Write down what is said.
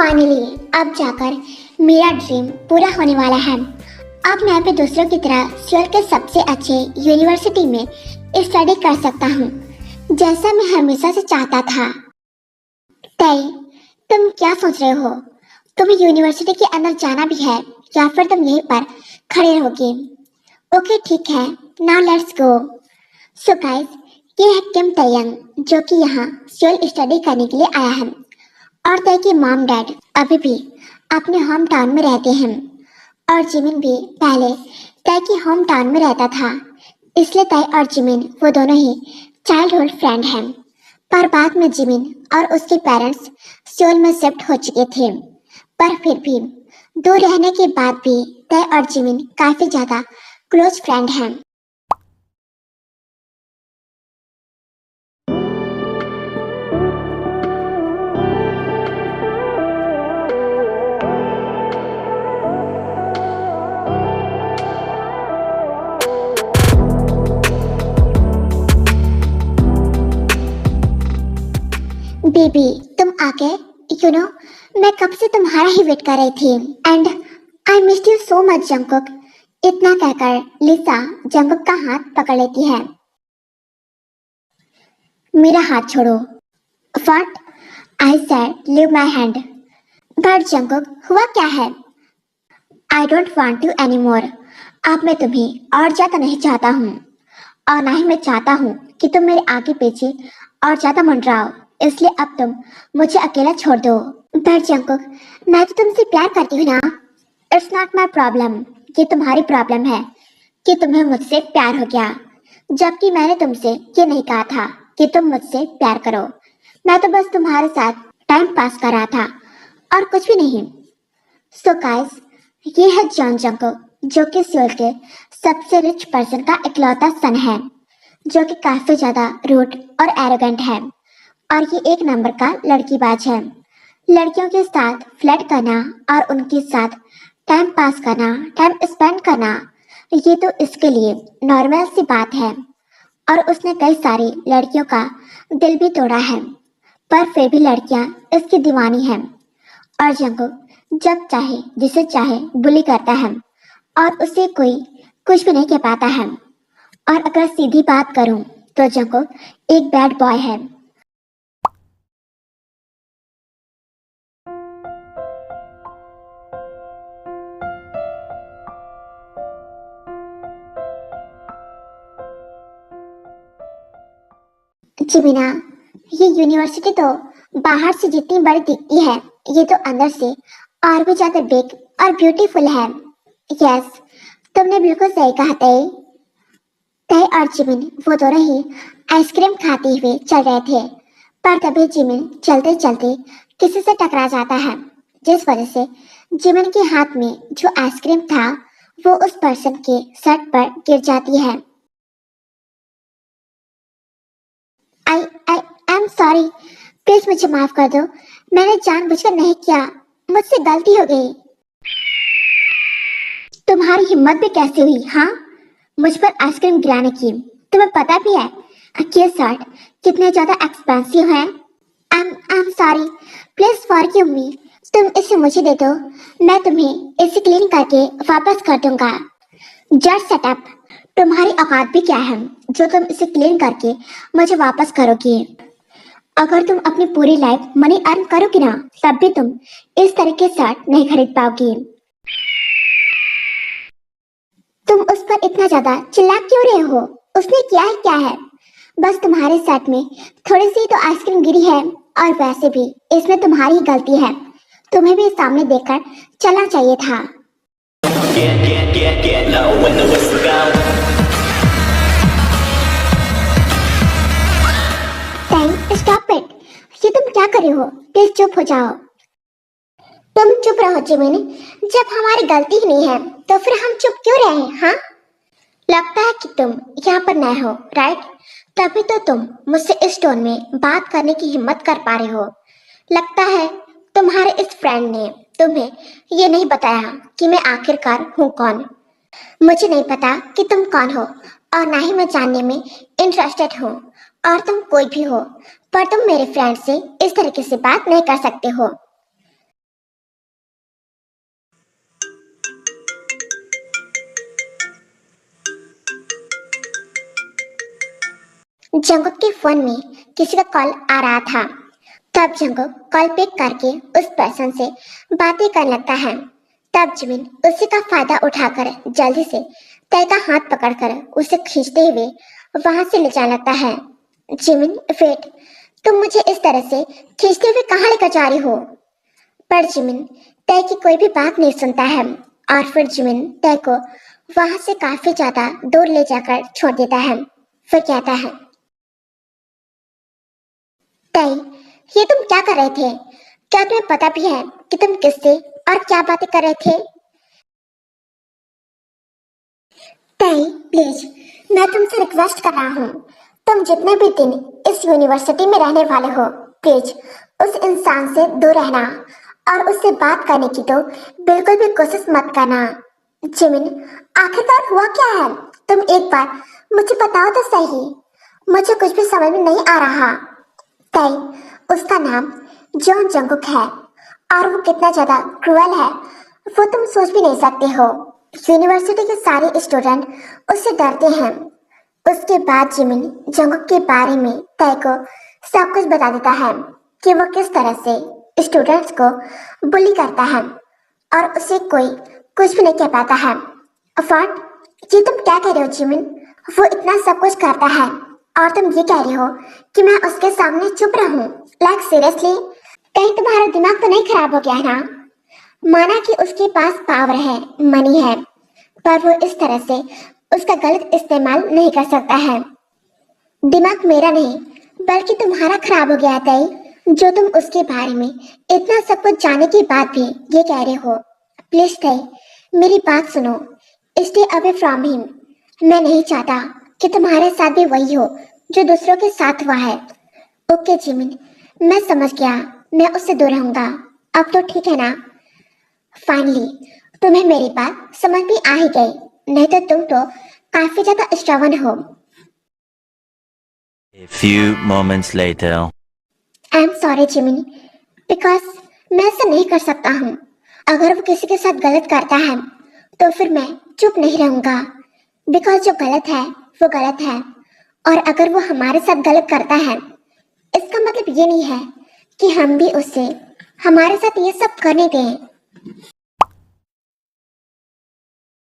Finally अब जाकर मेरा ड्रीम पूरा होने वाला है। अब मैं भी दूसरों की तरह सियोल के सबसे अच्छे यूनिवर्सिटी में स्टडी कर सकता हूँ, जैसा मैं हमेशा से चाहता था। तय, तुम क्या सोच रहे हो? तुम्हें यूनिवर्सिटी के अंदर जाना भी है या फिर तुम यहीं पर खड़े रहोगे? ओके ठीक है, now let's go. So guys, ये है किम तयंग, जो कि यहाँ सियोल स्टडी करने के लिए आया है। और तय की मॉम डैड अभी भी अपने होम टाउन में रहते हैं, और जिमिन भी पहले तय की होम टाउन में रहता था। इसलिए तय और जिमिन वो दोनों ही चाइल्डहुड फ्रेंड हैं। पर बाद में जिमिन और उसके पेरेंट्स सियोल में शिफ्ट हो चुके थे। पर फिर भी दूर रहने के बाद भी तय और जिमिन काफी ज्यादा क्लोज फ्रेंड हैं। बेबी, तुम आ गए। यू नो, मैं कब से तुम्हारा ही वेट कर रही थी। And I missed you so much Jungkook. इतना कहकर लिसा जंगकुक का हाथ पकड़ लेती है। मेरा हाथ छोड़ो। What? I said leave my hand. But Jungkook, हुआ क्या है? I don't want you anymore. अब मैं तुम्हें और ज्यादा नहीं चाहता हूँ, और ना ही मैं चाहता हूँ कि तुम मेरे आगे पीछे और ज्यादा मंडराओ। इसलिए अब तुम मुझे अकेला छोड़ दो। पर जंगकुक, मैं तो तुमसे प्यार करती हूँ ना। It's not my problem. ये तुम्हारी प्रॉब्लम है कि तुम्हें मुझसे प्यार हो गया, जबकि मैंने तुमसे ये नहीं कहा था कि तुम मुझसे प्यार करो। मैं तो बस तुम्हारे साथ टाइम पास कर रहा था और कुछ भी नहीं। सो गाइस, ये है जॉन जंगकुक, जो कि सियोल के सबसे रिच पर्सन का इकलौता सन है, जो कि काफी ज्यादा रूड और एरोगेंट है, और ये एक नंबर का लड़कीबाज है। लड़कियों के साथ फ्लर्ट करना और उनके साथ टाइम पास करना, टाइम स्पेंड करना, ये तो इसके लिए नॉर्मल सी बात है। और उसने कई सारी लड़कियों का दिल भी तोड़ा है, पर फिर भी लड़कियां इसकी दीवानी हैं। और जंगकुक जब चाहे जिसे चाहे बुली करता है, और उसे कोई कुछ भी नहीं कह पाता है। और अगर सीधी बात करूं तो जंगकुक एक बैड बॉय है। जिमिना, ये यूनिवर्सिटी तो बाहर से जितनी बड़ी दिखती है, ये तो अंदर से और भी ज्यादा बिग और ब्यूटीफुल है। यस, तुमने बिल्कुल सही कहा तय। तय और जिमिन वो दोनों ही आइसक्रीम खाते हुए चल रहे थे, पर तभी जिमिन चलते चलते किसी से टकरा जाता है, जिस वजह से जिमिन के हाथ में जो आइसक्रीम था वो उस पर्सन के सर पर गिर जाती है। आई आई आई एम सॉरी, प्लीज मुझे माफ कर दो। मैंने जानबूझकर नहीं किया, मुझसे गलती हो गई। तुम्हारी हिम्मत भी कैसे हुई, हाँ, मुझ पर आइसक्रीम गिराने की? तुम्हें पता भी है ये शर्ट कितने ज्यादा एक्सपेंसिव है? I am sorry, please forgive me. तुम इसे मुझे दे दो, मैं तुम्हें इसे क्लीन करके वापस कर दूंगा। Just shut up. तुम्हारी औकात भी क्या है जो तुम इसे क्लीन करके मुझे वापस करोगी? अगर तुम अपनी पूरी लाइफ मनी अर्न करोगी ना, तब भी तुम इस तरह के शर्ट नहीं खरीद पाओगी। तुम उस पर इतना ज्यादा चिल्ला क्यों रहे हो? उसने किया है क्या है? बस तुम्हारे शर्ट में थोड़ी सी तो आइसक्रीम गिरी है, और वैसे भी इसमें तुम्हारी ही गलती है। तुम्हें भी सामने देखकर चलना चाहिए था। Get low when the whistle go. Stop it. ये तुम क्या कर रहे हो? प्लीज चुप हो जाओ। तुम चुप रहो जिमिन। जब हमारी गलती ही नहीं है तो फिर हम चुप क्यों रहे? हाँ, लगता है कि तुम यहाँ पर नए हो, राइट? तभी तो तुम मुझसे इस टोन में बात करने की हिम्मत कर पा रहे हो। लगता है तुम्हारे इस फ्रेंड ने तुम्हें ये नहीं बताया कि मैं आखिरकार हूँ कौन। मुझे नहीं पता कि तुम कौन हो, और ना ही मैं जानने में इंटरेस्टेड हूँ। और तुम कोई भी हो, पर तुम मेरे फ्रेंड से इस तरीके से बात नहीं कर सकते हो। जंगुक के फोन में किसी का कॉल आ रहा था। तब जंगुक कॉल पिक करके उस पर्सन से बातें करने लगता है। तब जिमिन उसी का फायदा उठाकर जल्दी से तय का हाथ पकड़कर उसे खींचते हुए वहां से ले जाने लगता है। जिमिन, वेट, तुम मुझे इस तरह से खींचते हुए कहाँ लेकर जा रही हो? पर जिमिन तय की कोई भी बात नहीं सुनता है और फिर जिमिन तय को वहां से काफी ज्यादा दूर ले जाकर छोड़ देता है। फिर कहता है, तय, ये तुम क्या कर रहे थे? क्या तुम्हें पता भी है कि तुम किससे और क्या बातें कर रहे थे? तय, प्लीज, मैं तुमसे रिक्वेस्ट कर रहा हूँ, तुम जितने भी दिन इस यूनिवर्सिटी में रहने वाले हो, प्लीज उस इंसान से दूर रहना और उससे बात करने की तो बिल्कुल भी कोशिश मत करना। जिमिन, आखिरकार हुआ क्या है? तुम एक बार मुझे बताओ तो सही, मुझे कुछ भी समझ में नहीं आ रहा। तय, उसका नाम जॉन जंगुक है और वो कितना ज्यादा क्रूअल है वो तुम सोच भी नहीं सकते हो। यूनिवर्सिटी के सारे स्टूडेंट उससे डरते हैं। उसके बाद जिमिन जंगुक के बारे में तय को सब कुछ बता देता है कि वो किस तरह से स्टूडेंट्स को बुली करता है और उसे कोई कुछ भी नहीं कह पाता है। अफाट, ये तुम क्या कह रहे हो जिमिन? वो इतना सब कुछ करता है और तुम ये कह रहे हो कि मैं उसके सामने चुप रहूं? लाइक सीरियसली, कहीं तुम्हारा दिमाग तो नहीं खराब हो गया है ना? माना कि उसके पास पावर है, मनी है, पर वो इस तरह से उसका गलत इस्तेमाल नहीं कर सकता है। दिमाग मेरा नहीं बल्कि तुम्हारा खराब हो गया है तय, जो तुम उसके बारे में इतना सब कुछ जानने के बाद भी ये कह रहे हो। प्लीज तय, मेरी बात सुनो, स्टे अवे फ्रॉम हिम। मैं नहीं चाहता कि तुम्हारे साथ भी वही हो जो दूसरों के साथ हुआ है। ओके जिमिन, मैं समझ गया, मैं उससे दूर रहूंगा। अब तो ठीक है ना? फाइनली तुम्हें मेरी बात समझ में आ ही गई, नहीं तो तुम तो काफी ज्यादा स्ट्रगल हो। A few moments later. I am sorry Jimin, because मैं ऐसा नहीं कर सकता हूँ। अगर वो किसी के साथ गलत करता है तो फिर मैं चुप नहीं रहूंगा, बिकॉज जो गलत है वो गलत है, और अगर वो हमारे साथ गलत करता है इसका मतलब ये नहीं है कि हम भी उससे हमारे साथ ये सब करने दें।